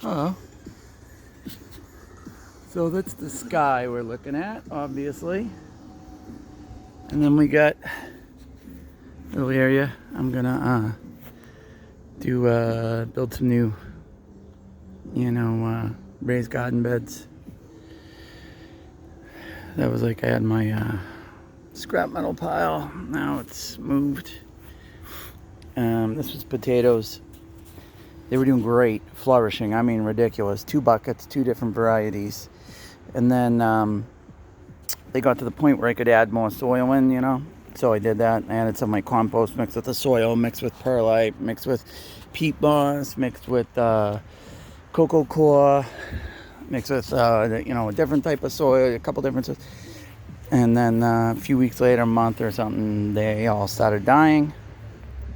Oh. So that's the sky we're looking at, obviously. And then we got a little area. I'm gonna build some new, raised garden beds. That was like I had my scrap metal pile. Now it's moved. This was potatoes. They were doing great, flourishing. I mean, ridiculous. 2 buckets, 2 different varieties. And then they got to the point where I could add more soil in. So I did that. I added some of my compost mixed with the soil, mixed with perlite, mixed with peat moss, mixed with cocoa coir, mixed with, a different type of soil, a couple different soils. And then a few weeks later, a month or something, they all started dying.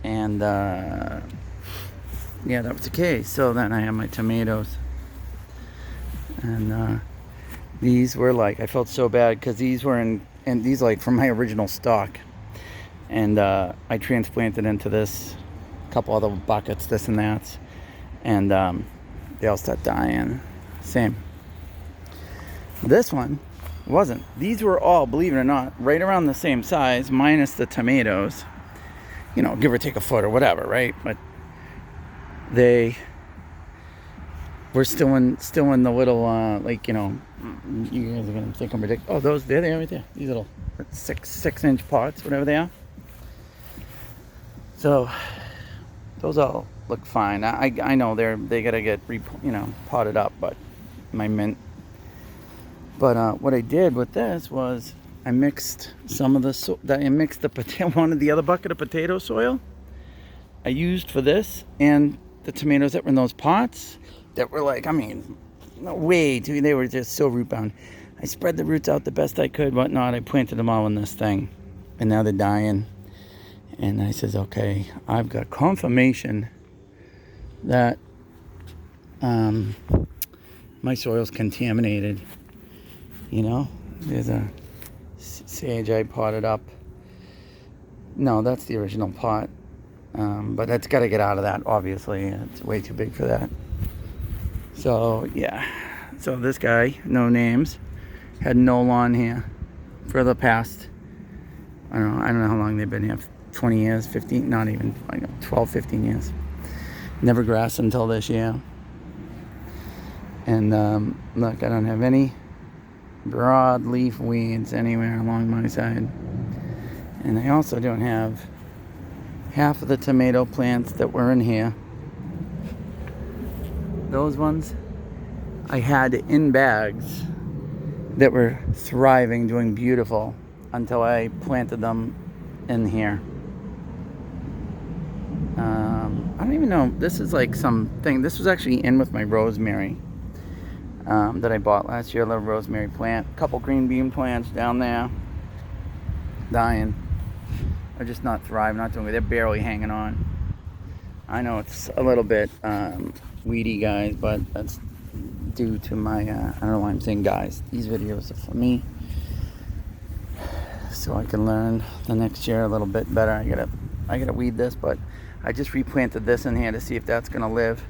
And that was the case. So then I had my tomatoes. And these were like, I felt so bad because these were in these like from my original stock. And I transplanted into this, a couple other buckets, this and that. And they all start dying. Same. This one wasn't. These were all, believe it or not, right around the same size, minus the tomatoes. Give or take a foot or whatever, right? But they were still in the little, you guys are going to think I'm ridiculous. Oh, there they are right there. These little 6-inch pots, whatever they are. So those all look fine. I know they got to get potted up, but my mint. But what I did with this was I mixed some of one of the other bucket of potato soil I used for this, and the tomatoes that were in those pots that were like, way too, they were just so root bound. I spread the roots out the best I could, whatnot. I planted them all in this thing, and now they're dying. And I says, okay, I've got confirmation that my soil's contaminated. There's a sage I potted up. No, that's the original pot. But it's got to get out of that, obviously. It's way too big for that. So, yeah. So this guy, no names, had no lawn here for the past, I don't know how long they've been here. 20 years, 15, not even, 12, 15 years. Never grass until this year. And look, I don't have any broadleaf weeds anywhere along my side. And I also don't have half of the tomato plants that were in here. Those ones I had in bags that were thriving, doing beautiful, until I planted them in here. I don't even know. This is like something. This was actually in with my rosemary that I bought last year. A little rosemary plant. A couple green bean plants down there. Dying. They're just not thriving. Not doing good. They're barely hanging on. I know it's a little bit weedy, guys, but that's due to my, I don't know why I'm saying guys. These videos are for me. So I can learn the next year a little bit better. I gotta weed this, but I just replanted this in here to see if that's gonna live.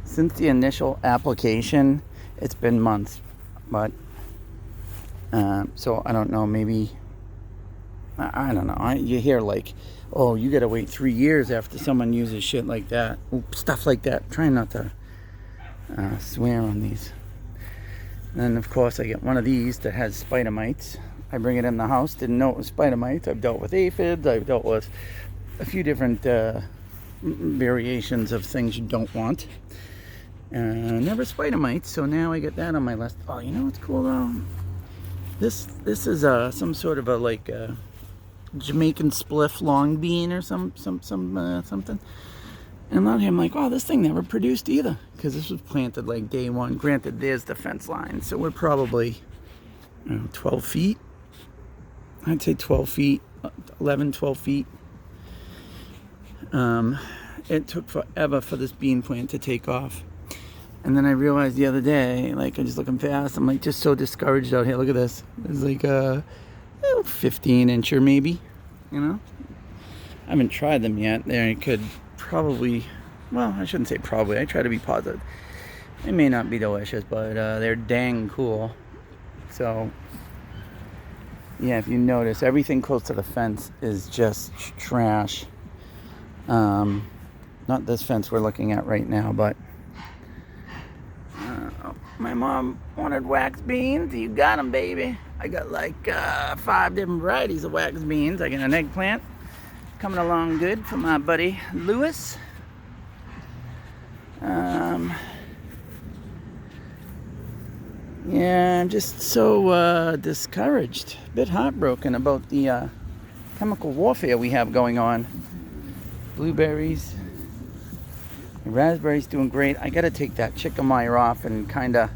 Since the initial application, it's been months, but so I don't know. Maybe I don't know. You hear like, oh, you gotta wait 3 years after someone uses shit like that, stuff like that. Trying not to swear on these. And of course, I get one of these that has spider mites. I bring it in the house. Didn't know it was spider mites. I've dealt with aphids. I've dealt with a few different variations of things you don't want. Never spider mites. So now I get that on my list. Oh, you know what's cool though? This is some sort of a Jamaican spliff long bean or something. And I'm like, oh, this thing never produced either, because this was planted like day one. Granted, there's the fence line, so we're probably 12 feet. I'd say 12 feet, 11, 12 feet. It took forever for this bean plant to take off. And then I realized the other day, I'm just looking past, I'm just so discouraged out here. Look at this. It's like a 15-incher maybe, I haven't tried them yet. There, I could probably Well, I shouldn't say probably. I try to be positive. They may not be delicious, but they're dang cool. So, yeah, if you notice, everything close to the fence is just trash. Not this fence we're looking at right now, but my mom wanted wax beans. You got them, baby. I got like 5 different varieties of wax beans. I got an eggplant coming along good from my buddy Lewis. Yeah, I'm just so discouraged, a bit heartbroken about the chemical warfare we have going on. Blueberries, raspberries doing great. I gotta take that chicken-mire off and kind of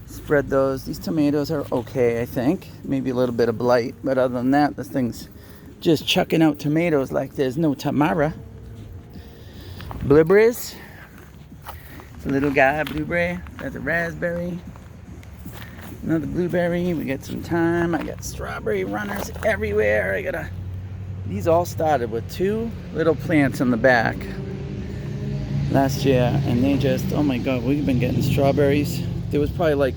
spread those. These tomatoes are okay, I think. Maybe a little bit of blight, but other than that, this thing's just chucking out tomatoes like there's no tomorrow. Blueberries. It's a little guy, blueberry. That's a raspberry. Another blueberry. We got some thyme. I got strawberry runners everywhere. These all started with 2 little plants in the back last year, and they just, oh my god, we've been getting strawberries. There was probably like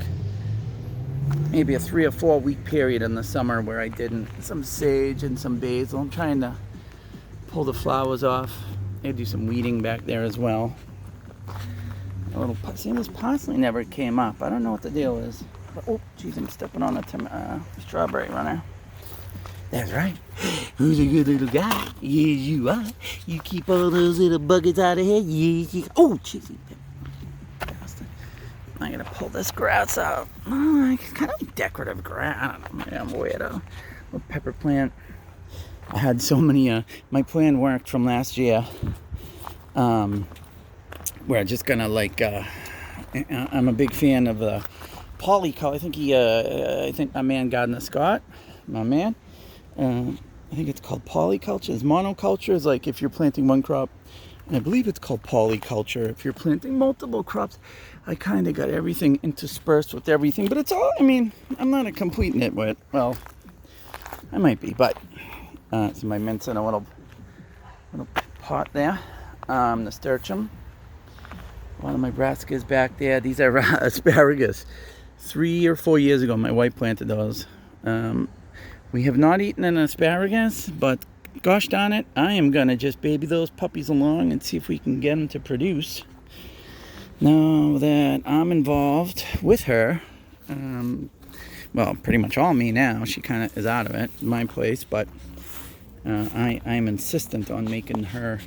maybe a 3 or 4 week period in the summer where I did some sage and some basil. I'm trying to pull the flowers off. I do some weeding back there as well. See, this parsley never came up. I don't know what the deal is. But, oh, geez, I'm stepping on a strawberry runner. That's right. Who's a good little guy? Yes, you are. You keep all those little buckets out of here. Yes, oh, jeez. I'm gonna pull this grass out. Oh, it's kind of like decorative grass. I don't know. Maybe I'm weirdo. Little pepper plant. I had so many. My plan worked from last year. We're just gonna like. I'm a big fan of the polyculture. I think my man Gardner Scott, my man. I think it's called polyculture. It's monoculture is like if you're planting one crop, and I believe it's called polyculture if you're planting multiple crops. I kind of got everything interspersed with everything, but it's all, I mean, I'm not a complete nitwit. Well, I might be, but so my mint's in a little pot there. Nasturtium. A lot of my brassicas back there. These are asparagus. 3 or 4 years ago, my wife planted those. We have not eaten an asparagus, but gosh darn it, I am going to just baby those puppies along and see if we can get them to produce. Now that I'm involved with her, well, pretty much all me now. She kind of is out of it, my place, but I'm insistent on making her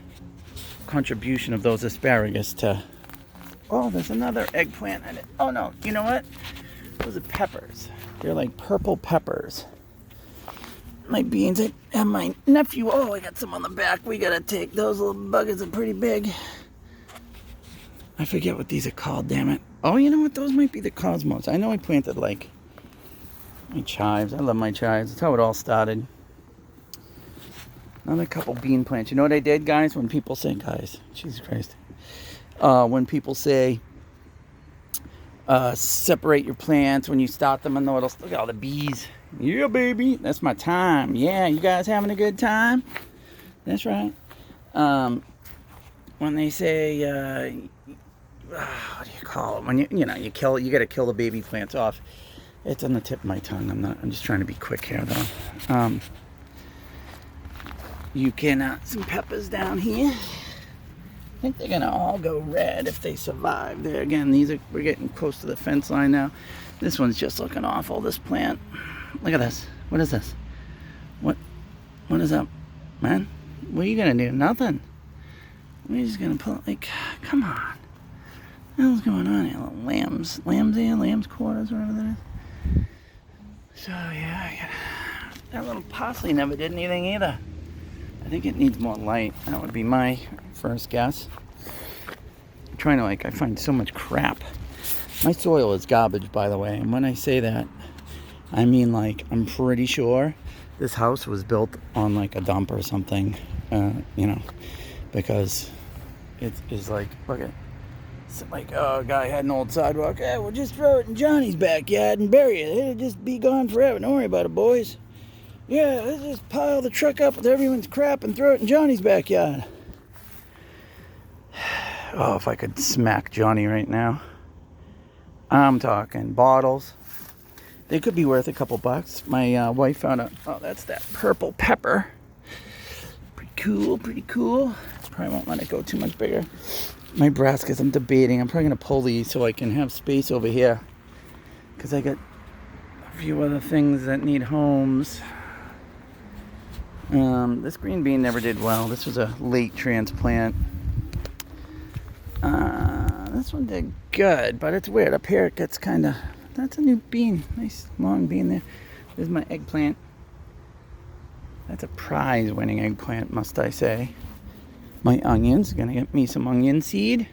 contribution of those asparagus to... Oh, there's another eggplant in it. Oh, no, you know what? Those are peppers. They're like purple peppers. My beans, and my nephew, oh, I got some on the back. We gotta take those little buggers are pretty big. I forget what these are called, damn it. Oh, you know what? Those might be the cosmos. I know I planted like my chives. I love my chives. That's how it all started. Another couple bean plants. You know what I did, guys? When people say, guys, Jesus Christ. When people say, separate your plants when you start them in the little, look at all the bees. Yeah, baby, that's my time. Yeah, you guys having a good time? That's right. When they say, what do you call it? When you gotta kill the baby plants off. It's on the tip of my tongue. I'm just trying to be quick here, though. You can, some peppers down here. I think they're gonna all go red if they survive. There again, we're getting close to the fence line now. This one's just looking awful, this plant. Look at this. What is this? What is up, man? What are you gonna do? Nothing. We're just gonna pull, like, come on. What the hell's going on here? Little lambs here, lamb's quarters, whatever that is. So yeah, I got that little parsley never did anything either. I think it needs more light. That would be my first guess. I'm trying to, I find so much crap. My soil is garbage, by the way. And when I say that, I mean, I'm pretty sure this house was built on, a dump or something, because it is look at, it's oh, a guy had an old sidewalk. Yeah, we'll just throw it in Johnny's backyard and bury it. It'll just be gone forever. Don't worry about it, boys. Yeah, let's just pile the truck up with everyone's crap and throw it in Johnny's backyard. Oh, if I could smack Johnny right now. I'm talking bottles. They could be worth a couple bucks. My wife found a, oh, that's that purple pepper. Pretty cool, pretty cool. Probably won't let it go too much bigger. My brassicas, I'm debating. I'm probably going to pull these so I can have space over here. Because I got a few other things that need homes. This green bean never did well. This was a late transplant. This one did good, but it's weird. Up here it gets kind of... That's a new bean. Nice long bean there. There's my eggplant. That's a prize-winning eggplant, must I say. My onions. Gonna get me some onion seed.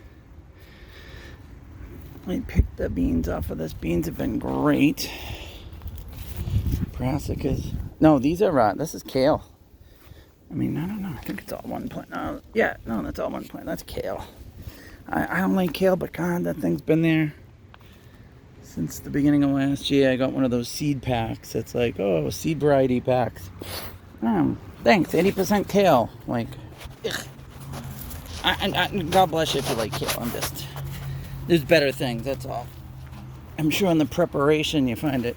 I picked the beans off of this. Beans have been great. Brassicas. No, these are, this is kale. I mean, I don't know. I think it's all one plant. Yeah, no, that's all one plant. That's kale. I don't like kale, but God, that thing's been there since the beginning of last year. I got one of those seed packs. It's like, oh, seed variety packs. Thanks, 80% kale. Like, God bless you if you like kale. I'm just, there's better things, that's all. I'm sure in the preparation you find it.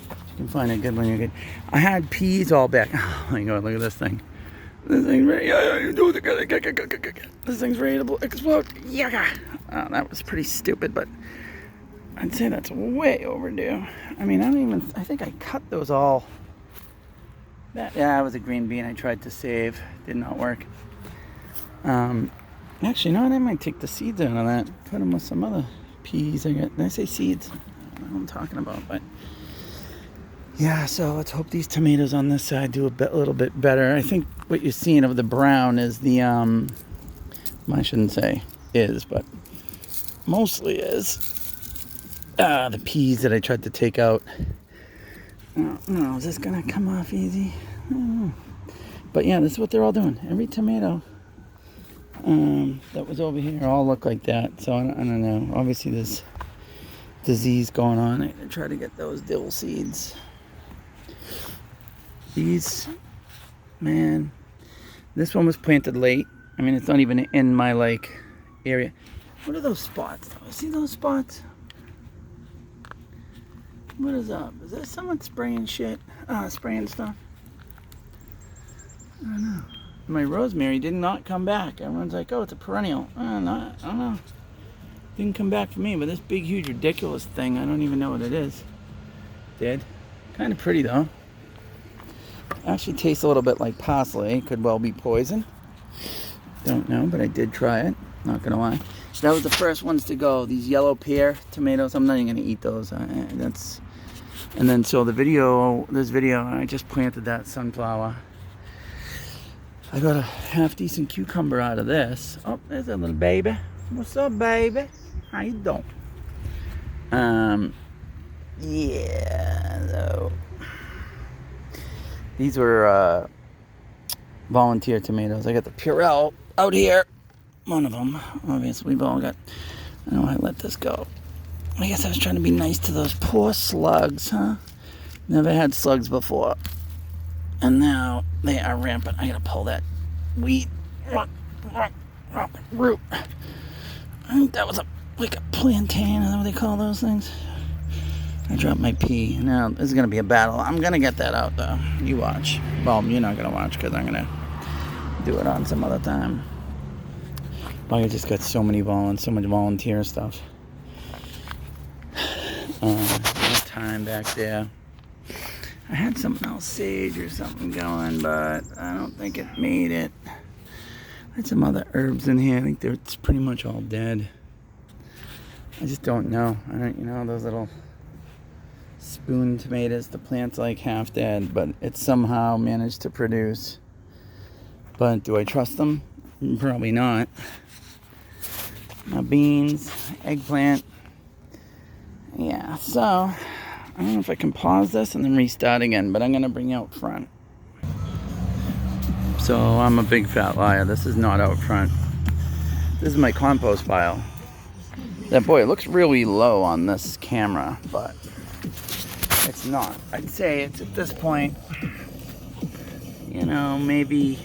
You can find it good when you're good. I had peas all back. Oh my God, look at this thing. This thing's ready. This thing's ready to explode. Yeah. Oh, that was pretty stupid, but I'd say that's way overdue. I mean, I think I cut those all. Yeah, it was a green bean I tried to save. Did not work. Actually, no, I might take the seeds out of that. Put them with some other peas. Did I say seeds? I don't know what I'm talking about, but yeah, so let's hope these tomatoes on this side do a little bit better. I think what you're seeing of the brown is the, I shouldn't say is, but mostly is the peas that I tried to take out. No, is this going to come off easy? But yeah, this is what they're all doing. Every tomato that was over here all look like that. So I don't know. Obviously there's disease going on. I try to get those dill seeds. These, man, this one was planted late. I mean, it's not even in my, like, area. What are those spots? See those spots? What is up? Is there someone spraying shit? Spraying stuff? I don't know. My rosemary did not come back. Everyone's like, oh, it's a perennial. I don't know. Didn't come back for me, but this big, huge, ridiculous thing, I don't even know what it is. Did. Kind of pretty, though. Actually tastes a little bit like parsley. Could well be poison. Don't know, but I did try it. Not gonna lie. That was the first ones to go. These yellow pear tomatoes. I'm not even gonna eat those. And then so this video, I just planted that sunflower. I got a half decent cucumber out of this. Oh, there's a little baby. What's up, baby? How you doing? Yeah. So these were volunteer tomatoes. I got the Purell out here. One of them. Obviously, we've all got... I know I let this go. I guess I was trying to be nice to those poor slugs, huh? Never had slugs before. And now they are rampant. I gotta pull that weed root. I think that was like a plantain. Is that what they call those things? I dropped my pea. Now, this is going to be a battle. I'm going to get that out, though. You watch. Well, you're not going to watch because I'm going to do it on some other time. But I just got so much volunteer stuff. Time back there. I had something else, sage or something going, but I don't think it made it. I had some other herbs in here. I think it's pretty much all dead. I just don't know. Those little spoon tomatoes, the plant's like half dead, but it somehow managed to produce. But do I trust them? Probably not. My beans, eggplant. Yeah, so I don't know if I can pause this and then restart again, but I'm going to bring you out front. So I'm a big fat liar. This is not out front. This is my compost pile. That, boy, it looks really low on this camera, but it's not. I'd say it's at this point, maybe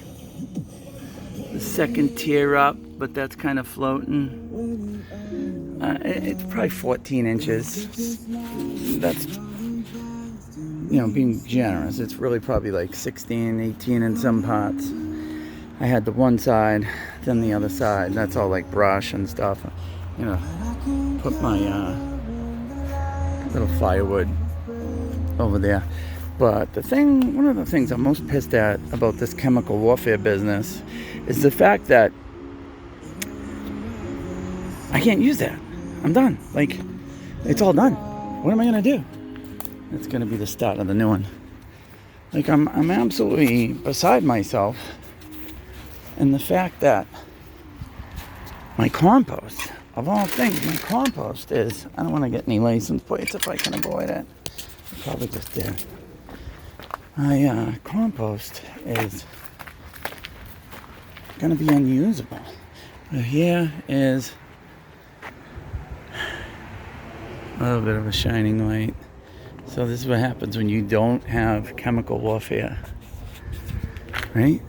the second tier up. but that's kind of floating. It's probably 14 inches. That's, being generous. It's really probably like 16, 18 in some pots. I had the one side, then the other side. That's all like brush and stuff. Put my little firewood over there. But one of the things I'm most pissed at about this chemical warfare business is the fact that I can't use that. I'm done. Like, it's all done. What am I gonna do? It's gonna be the start of the new one. Like, I'm absolutely beside myself. And the fact that my compost, of all things, my compost is, I don't want to get any license plates if I can avoid it. I probably just did. My compost is going to be unusable. Here is a little bit of a shining light. So this is what happens when you don't have chemical warfare, right?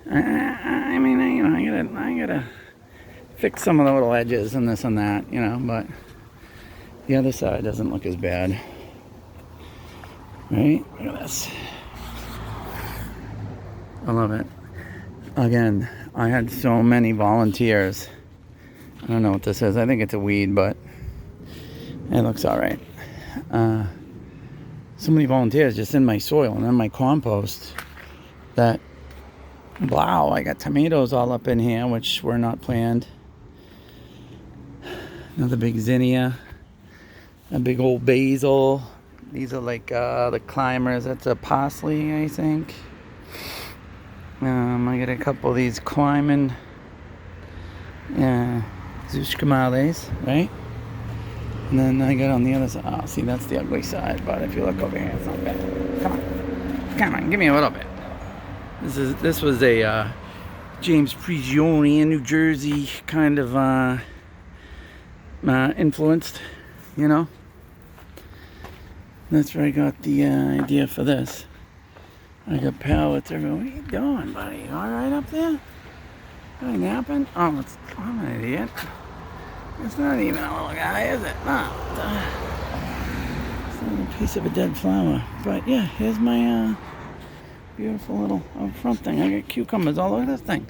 I mean, I gotta fix some of the little edges and this and that, but the other side doesn't look as bad, right? Look at this. I love it. Again, I had so many volunteers. I don't know what this is. I think it's a weed, but it looks all right. So many volunteers just in my soil and in my compost that, wow, I got tomatoes all up in here, which were not planned. Another big zinnia. A big old basil. These are like the climbers. That's a parsley, I think. I got a couple of these climbing zushkamales, right? And then I got on the other side. Oh, see, that's the ugly side. But if you look over here, it's not bad. Come on, give me a little bit. This was a James Prigioni in New Jersey kind of influenced, That's where I got the idea for this. I got pallets everywhere. What are you doing, buddy? You all right up there? Are you napping? Oh, I'm an idiot. It's not even a little guy, is it? No. It's not a piece of a dead flower. But yeah, here's my beautiful little up front thing. I got cucumbers all over this thing.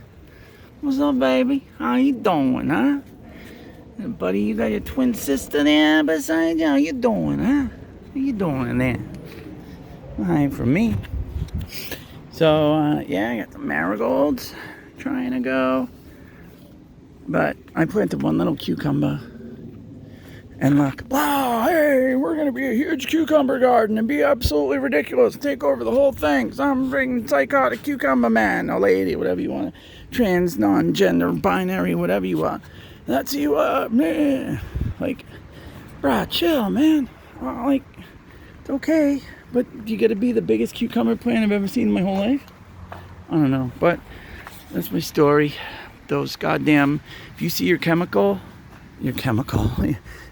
What's up, baby? How you doing, huh? Hey, buddy, you got your twin sister there beside you? How you doing, huh? How you doing there? Hi for me. So, I got the marigolds trying to go. But I planted one little cucumber. And look, wow, hey, we're going to be a huge cucumber garden and be absolutely ridiculous and take over the whole thing. So I'm bringing psychotic cucumber man or lady, whatever you want. Trans, non-gender, binary, whatever you want. That's who you are, man. Like, bruh, chill, man. Like, it's okay. But you got to be the biggest cucumber plant I've ever seen in my whole life? I don't know. But that's my story. Those goddamn, if you see your chemical, if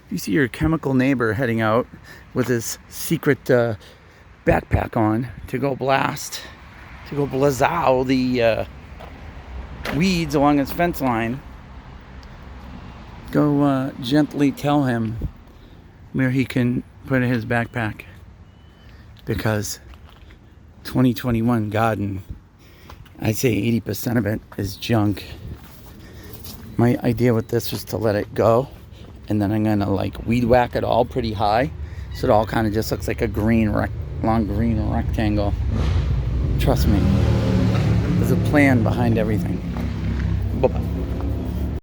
you see your chemical neighbor heading out with his secret backpack on to go blazow the weeds along his fence line, go gently tell him where he can put his backpack, because 2021 garden, I'd say 80% of it is junk. My idea with this was to let it go, and then I'm gonna like weed whack it all pretty high, so it all kind of just looks like a long green rectangle. Trust me, there's a plan behind everything. Bye-bye.